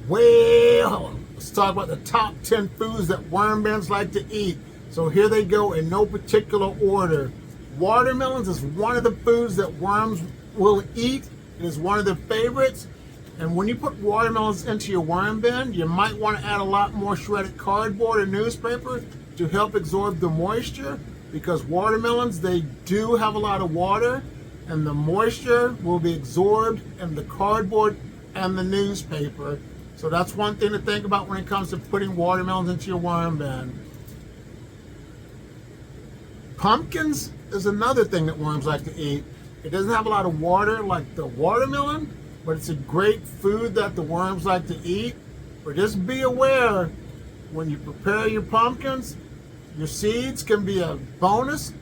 Well, let's talk about the top 10 foods that worm bins like to eat. So here they go in no particular order. Watermelons is one of the foods that worms will eat. It is one of their favorites. And when you put watermelons into your worm bin, you might want to add a lot more shredded cardboard or newspaper to help absorb the moisture, because watermelons, they do have a lot of water, and the moisture will be absorbed in the cardboard and the newspaper. So that's one thing to think about when it comes to putting watermelons into your worm bin. Pumpkins is another thing that worms like to eat. It doesn't have a lot of water like the watermelon, but it's a great food that the worms like to eat. But just be aware, when you prepare your pumpkins, your seeds can be a bonus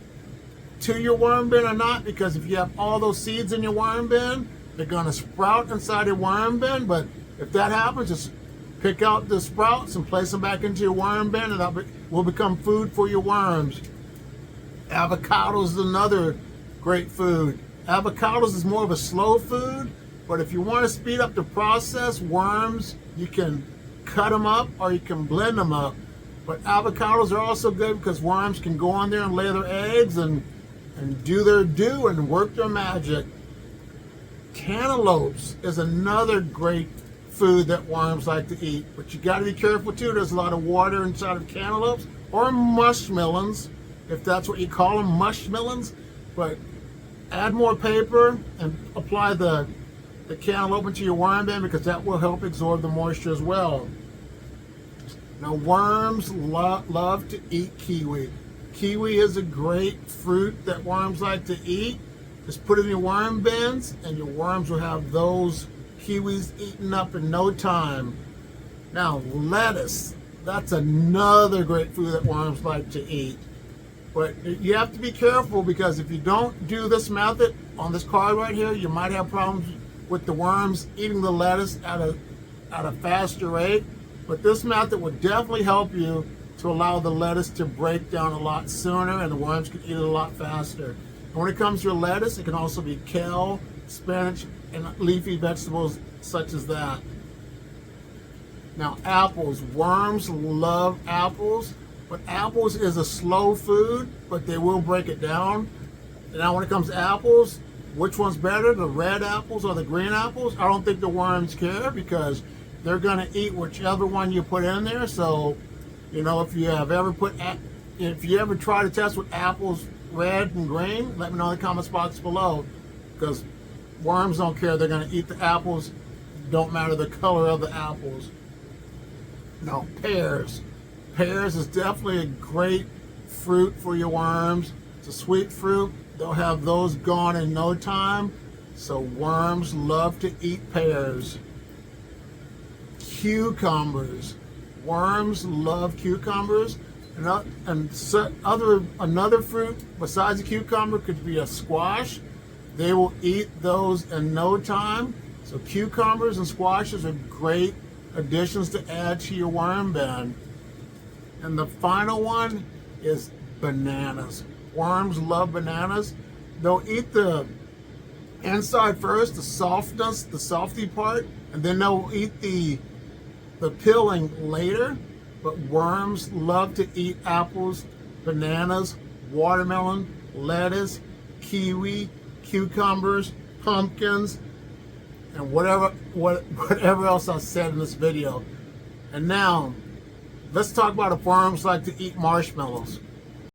to your worm bin or not, because if you have all those seeds in your worm bin, they're going to sprout inside your worm bin. But if that happens, just pick out the sprouts and place them back into your worm bin, and that will become food for your worms. Avocados is another great food. Avocados is more of a slow food, but if you want to speed up the process, worms, you can cut them up or you can blend them up. But avocados are also good because worms can go on there and lay their eggs and do their due and work their magic. Cantaloupes is another great food that worms like to eat, but you got to be careful too. There's a lot of water inside of cantaloupes, or mushmelons, if that's what you call them, mushmelons. But add more paper and apply the cantaloupe into your worm bin, because that will help absorb the moisture as well. Now, worms love to eat kiwi. Kiwi is a great fruit that worms like to eat. Just put it in your worm bins and your worms will have those kiwis eaten up in no time. Now, lettuce, that's another great food that worms like to eat. But you have to be careful, because if you don't do this method on this card right here, you might have problems with the worms eating the lettuce at a faster rate. But this method would definitely help you to allow the lettuce to break down a lot sooner, and the worms can eat it a lot faster. And when it comes to your lettuce, it can also be kale, spinach, and leafy vegetables such as that. Now, apples. Worms love apples, but apples is a slow food, but they will break it down. And now when it comes to apples, which one's better, the red apples or the green apples? I don't think the worms care, because they're going to eat whichever one you put in there. So, you know, if you ever try to test with apples red and green, let me know in the comments box below, because worms don't care. They're going to eat the apples. Don't matter the color of the apples. Now, pears. Pears is definitely a great fruit for your worms. It's a sweet fruit. They'll have those gone in no time. So worms love to eat pears. Cucumbers. Worms love cucumbers. Another fruit besides a cucumber could be a squash. They will eat those in no time. So cucumbers and squashes are great additions to add to your worm bin. And the final one is bananas. Worms love bananas. They'll eat the inside first, the softness, the salty part, and then they'll eat the peeling later. But worms love to eat apples, bananas, watermelon, lettuce, kiwi, cucumbers, pumpkins, and whatever else I said in this video. And now, let's talk about if worms like to eat marshmallows.